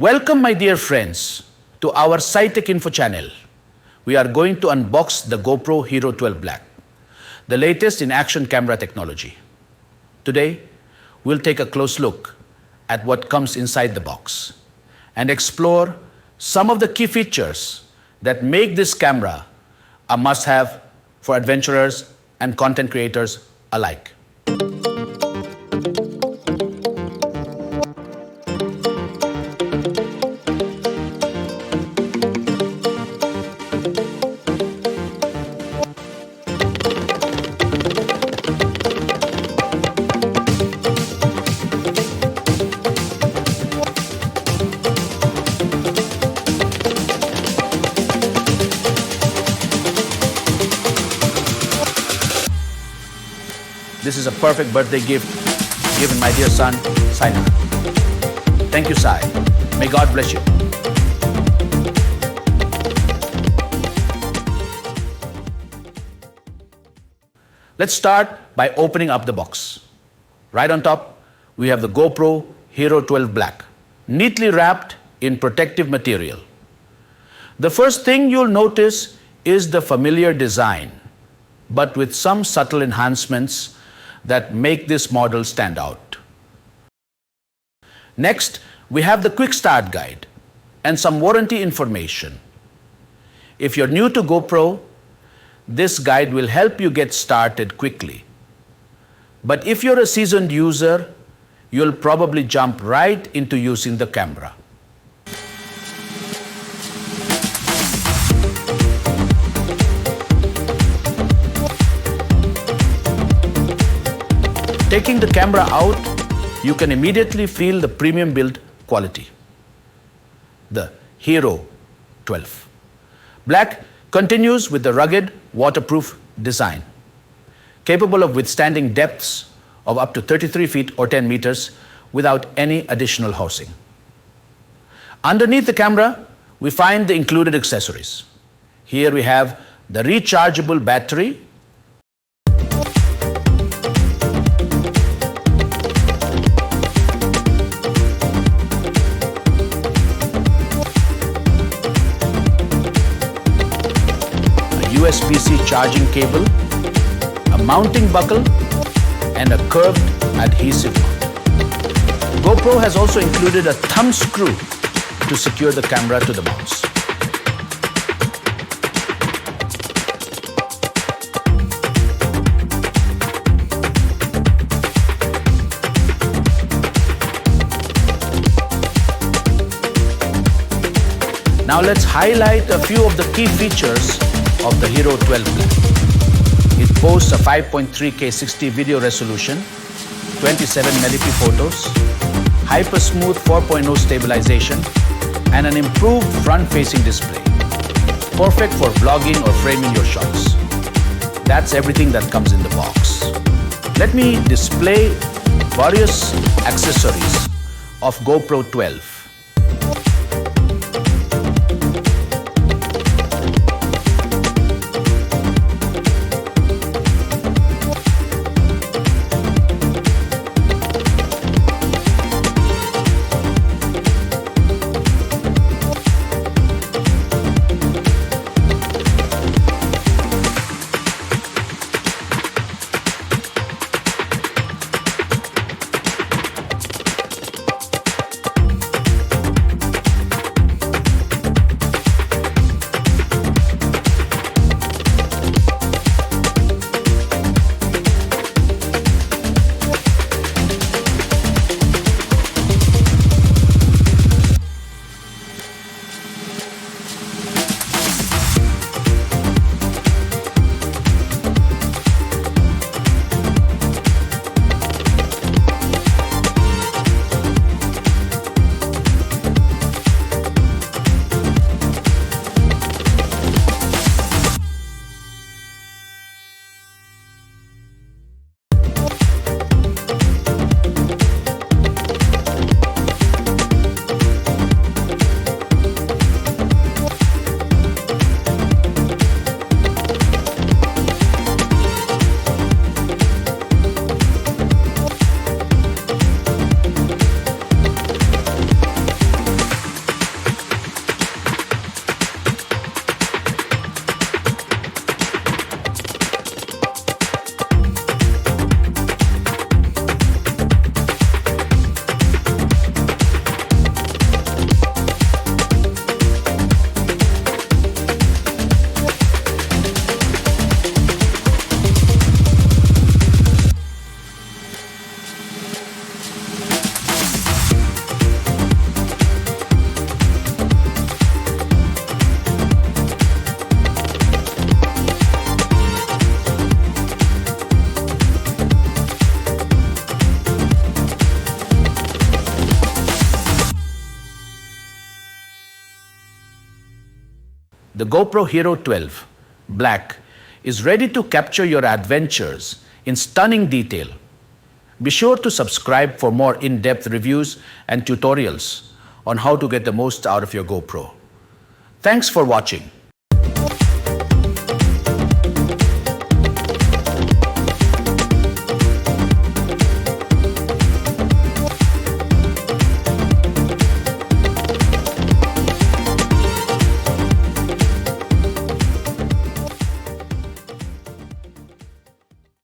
Welcome, my dear friends, to our Saitechinfo channel. We are going to unbox the GoPro Hero 12 Black, the latest in action camera technology. Today, we'll take a close look at what comes inside the box and explore some of the key features that make this camera a must-have for adventurers and content creators alike. This is a perfect birthday gift given my dear son, Saina. Thank you, Sai. May God bless you. Let's start by opening up the box. Right on top, we have the GoPro Hero 12 Black, neatly wrapped in protective material. The first thing you'll notice is the familiar design, but with some subtle enhancements that make this model stand out. Next, we have the quick start guide and some warranty information. If you're new to GoPro, this guide will help you get started quickly. But if you're a seasoned user, you'll probably jump right into using the camera. Taking the camera out, you can immediately feel the premium build quality. The Hero 12 Black continues with the rugged, waterproof design, capable of withstanding depths of up to 33 feet or 10 meters without any additional housing. Underneath the camera, we find the included accessories. Here we have the rechargeable battery, USB-C charging cable, a mounting buckle, and a curved adhesive mount. GoPro has also included a thumb screw to secure the camera to the mounts. Now let's highlight a few of the key features of the Hero 12 Black. It boasts a 5.3K 60 video resolution, 27 megapixel photos, hyper smooth 4.0 stabilization, and an improved front-facing display. Perfect for vlogging or framing your shots. That's everything that comes in the box. Let me display various accessories of GoPro 12. The GoPro Hero 12 Black is ready to capture your adventures in stunning detail. Be sure to subscribe for more in-depth reviews and tutorials on how to get the most out of your GoPro. Thanks for watching.